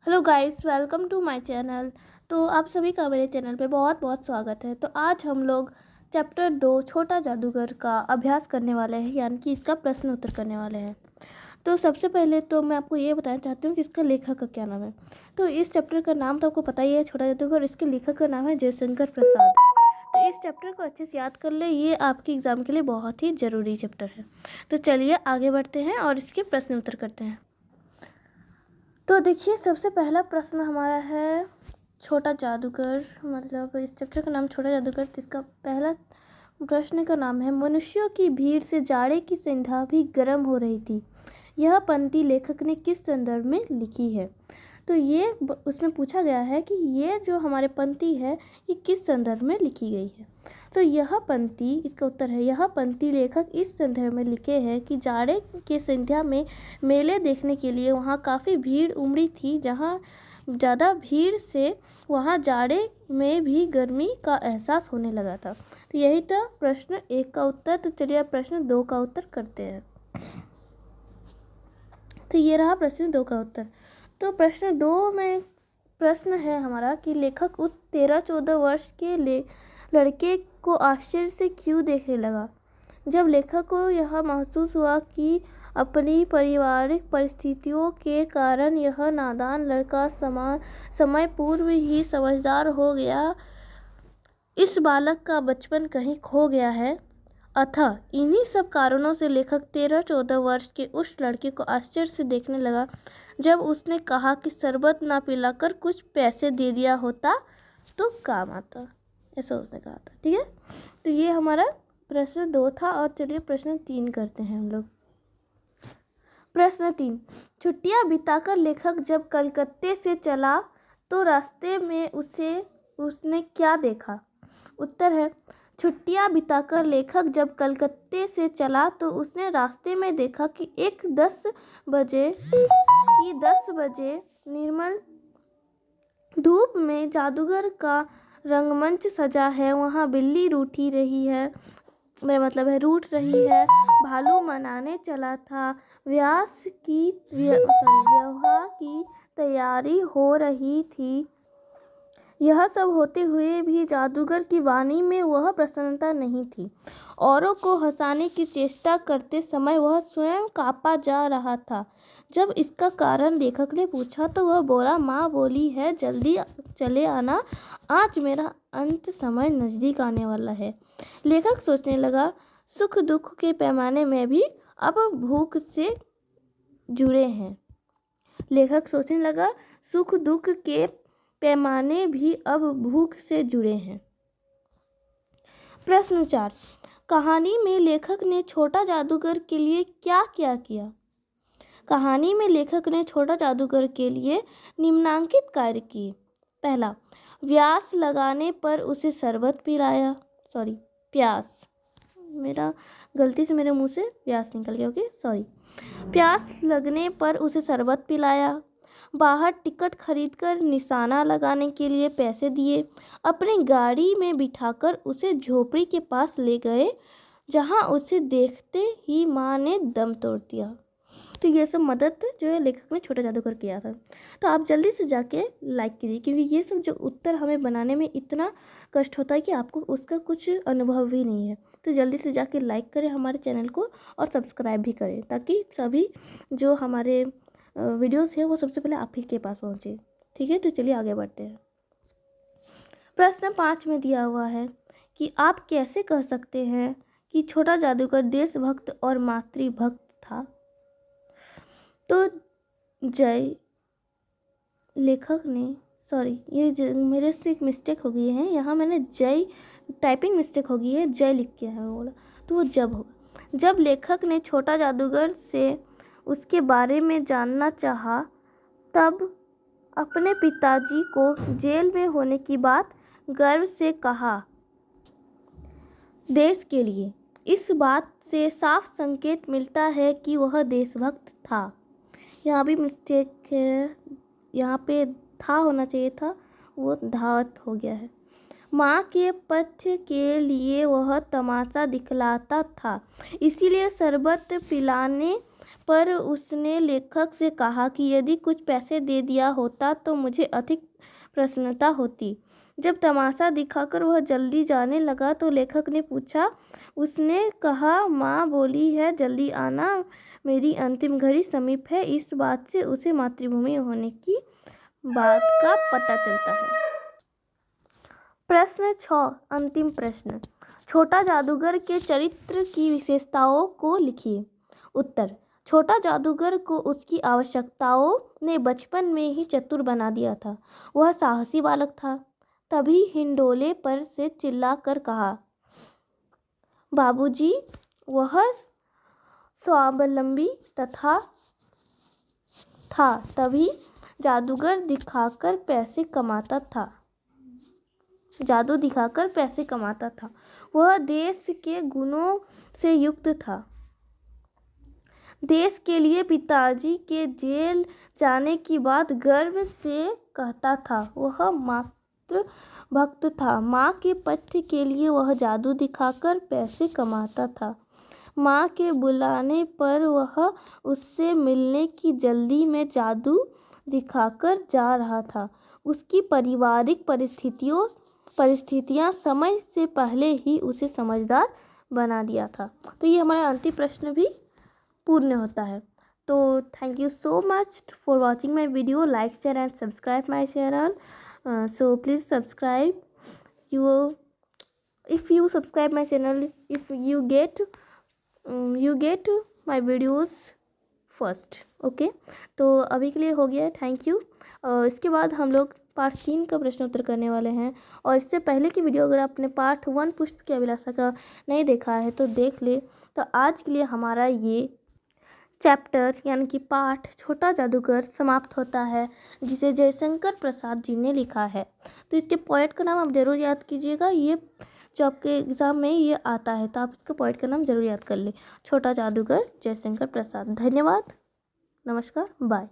Hello guys, welcome to my channel. तो आप सभी का मेरे चैनल पे बहुत बहुत स्वागत है। तो आज हम लोग चैप्टर 2 छोटा जादूगर का अभ्यास करने वाले हैं, यानी कि इसका प्रश्न उत्तर करने वाले हैं। तो सबसे पहले तो मैं आपको ये बताना चाहती हूँ कि इसका लेखक का क्या नाम है। तो इस चैप्टर का नाम तो आपको पता ही है, छोटा जादूगर। इसके लेखक का नाम है जयशंकर प्रसाद। तो इस चैप्टर को अच्छे से याद कर ले, ये आपके एग्ज़ाम के लिए बहुत ही ज़रूरी चैप्टर है। तो चलिए आगे बढ़ते हैं और इसके प्रश्न उत्तर करते हैं। तो देखिए, सबसे पहला प्रश्न हमारा है छोटा जादूगर, मतलब इस चैप्टर का नाम छोटा जादूगर। तो इसका पहला प्रश्न का नाम है, मनुष्यों की भीड़ से जाड़े की संध्या भी गर्म हो रही थी। यह पंक्ति लेखक ने किस संदर्भ में लिखी है? तो ये उसमें पूछा गया है कि ये जो हमारे पंक्ति है ये किस संदर्भ में लिखी गई है। तो यह पंक्ति, इसका उत्तर है, यह पंक्ति लेखक इस संदर्भ में लिखे हैं कि जाड़े के संध्या में मेले देखने के लिए वहाँ काफ़ी भीड़ उमड़ी थी। जहाँ ज़्यादा भीड़ से वहाँ जाड़े में भी गर्मी का एहसास होने लगा था। तो यही था प्रश्न 1 का उत्तर। तो चलिए अब प्रश्न 2 का उत्तर करते हैं। तो ये रहा प्रश्न 2 का उत्तर। तो प्रश्न 2 में प्रश्न है हमारा कि लेखक उस 13-14 वर्ष के लड़के को आश्चर्य से क्यों देखने लगा। जब लेखक को यह महसूस हुआ कि अपनी पारिवारिक परिस्थितियों के कारण यह नादान लड़का समय पूर्व ही समझदार हो गया, इस बालक का बचपन कहीं खो गया है, अतः इन्हीं सब कारणों से लेखक 13-14 वर्ष के उस लड़के को आश्चर्य से देखने लगा जब उसने कहा कि शरबत ना पिलाकर कुछ पैसे दे दिया होता तो काम आता। ऐसा उसने कहा था। ठीक है, तो ये हमारा प्रश्न 2 था। और चलिए प्रश्न 3 करते हैं हम लोग। प्रश्न 3, छुट्टियां बिताकर लेखक जब कलकत्ते से चला तो रास्ते में उसने क्या देखा? उत्तर है, छुट्टियां बिताकर लेखक जब कलकत्ते से चला तो उसने रास्ते में देखा कि 10 बजे निर्मल धूप में जादूगर का रंगमंच सजा है। वहाँ बिल्ली रूठ रही है, भालू मनाने चला था, विवाह की तैयारी हो रही थी। यह सब होते हुए भी जादूगर की वाणी में वह प्रसन्नता नहीं थी। औरों को हंसाने की चेष्टा करते समय वह स्वयं काँपा जा रहा था। जब इसका कारण लेखक ने पूछा तो वह बोला, माँ बोली है जल्दी चले आना, आज मेरा अंत समय नज़दीक आने वाला है। लेखक सोचने लगा, सुख दुख के पैमाने में भी अब भूख से जुड़े हैं। लेखक सोचने लगा, सुख दुख के पैमाने भी अब भूख से जुड़े हैं। प्रश्न 4, कहानी में लेखक ने छोटा जादूगर के लिए क्या क्या किया? कहानी में लेखक ने छोटा जादूगर के लिए निम्नांकित कार्य किए। पहला, प्यास लगाने पर उसे शरबत पिलाया। गलती से मेरे मुंह से प्यास निकल गया। Okay, sorry. प्यास लगने पर उसे शरबत पिलाया, बाहर टिकट खरीदकर निशाना लगाने के लिए पैसे दिए, अपनी गाड़ी में बिठाकर उसे झोपड़ी के पास ले गए जहां उसे देखते ही माँ ने दम तोड़ दिया। तो ये सब मदद जो है लेखक ने छोटा जादूगर किया था। तो आप जल्दी से जाके लाइक कीजिए, क्योंकि ये सब जो उत्तर हमें बनाने में इतना कष्ट होता है कि आपको उसका कुछ अनुभव भी नहीं है। तो जल्दी से जाके लाइक करें हमारे चैनल को और सब्सक्राइब भी करें, ताकि सभी जो हमारे वीडियोस है वो सबसे पहले आप ही के पास पहुँचे। ठीक है, तो चलिए आगे बढ़ते हैं। प्रश्न 5 में दिया हुआ है कि आप कैसे कह सकते हैं कि छोटा जादूगर देशभक्त और मातृभक्त था? तो मेरे से एक मिस्टेक हो गई है, यहाँ मैंने टाइपिंग मिस्टेक हो गई है, जय लिख के है बोला। तो वो जब होगा जब लेखक ने छोटा जादूगर से उसके बारे में जानना चाहा, तब अपने पिताजी को जेल में होने की बात गर्व से कहा देश के लिए। इस बात से साफ संकेत मिलता है कि वह देशभक्त था। यहाँ भी मिस्टेक है, यहाँ पे था होना चाहिए था, वो धावत हो गया है। माँ के पथ्य के लिए वह तमाशा दिखलाता था, इसीलिए शरबत पिलाने पर उसने लेखक से कहा कि यदि कुछ पैसे दे दिया होता तो मुझे अधिक प्रसन्नता होती। जब तमाशा दिखाकर वह जल्दी जाने लगा तो लेखक ने पूछा, उसने कहा, माँ बोली है जल्दी आना, मेरी अंतिम घड़ी समीप है। इस बात से उसे मातृभूमि होने की बात का पता चलता है। प्रश्न 6, अंतिम प्रश्न। छोटा जादूगर के चरित्र की विशेषताओं को लिखिए। उत्तर, छोटा जादूगर को उसकी आवश्यकताओं ने बचपन में ही चतुर बना दिया था। वह साहसी बालक था। तभी हिंडोले पर से चिल्लाकर कहा, बाबूजी। वह स्वावलंबी तथा था। तभी जादू दिखाकर पैसे कमाता था। वह देश के गुणों से युक्त था। देश के लिए पिताजी के जेल जाने की बात गर्व से कहता था। वह मातृभक्त था। माँ के पथ्य के लिए वह जादू दिखाकर पैसे कमाता था। माँ के बुलाने पर वह उससे मिलने की जल्दी में जादू दिखाकर जा रहा था। उसकी पारिवारिक परिस्थितियाँ समय से पहले ही उसे समझदार बना दिया था। तो ये हमारा अंतिम प्रश्न भी पूर्ण होता है। तो thank you so much for watching my video. Like, share and subscribe my channel. So please subscribe. If you subscribe my channel, if you get my videos first. Okay, तो अभी के लिए हो गया है. Thank you. इसके बाद हम लोग पार्ट 3 का प्रश्न उत्तर करने वाले हैं. और इससे पहले की वीडियो अगर आपने पार्ट 1 पुष्प की अभिलाषा का नहीं देखा है तो देख ले. तो आज के लिए हमारा ये चैप्टर यानी कि पाठ छोटा जादूगर समाप्त होता है, जिसे जयशंकर प्रसाद जी ने लिखा है. तो इसके पोएट का नाम आप जरूर याद कीजिएगा. ये जो आपके एग्ज़ाम में ये आता है तो आप इसका पोएट का नाम जरूर याद कर ले. छोटा जादूगर, जयशंकर प्रसाद. धन्यवाद. नमस्कार. बाय.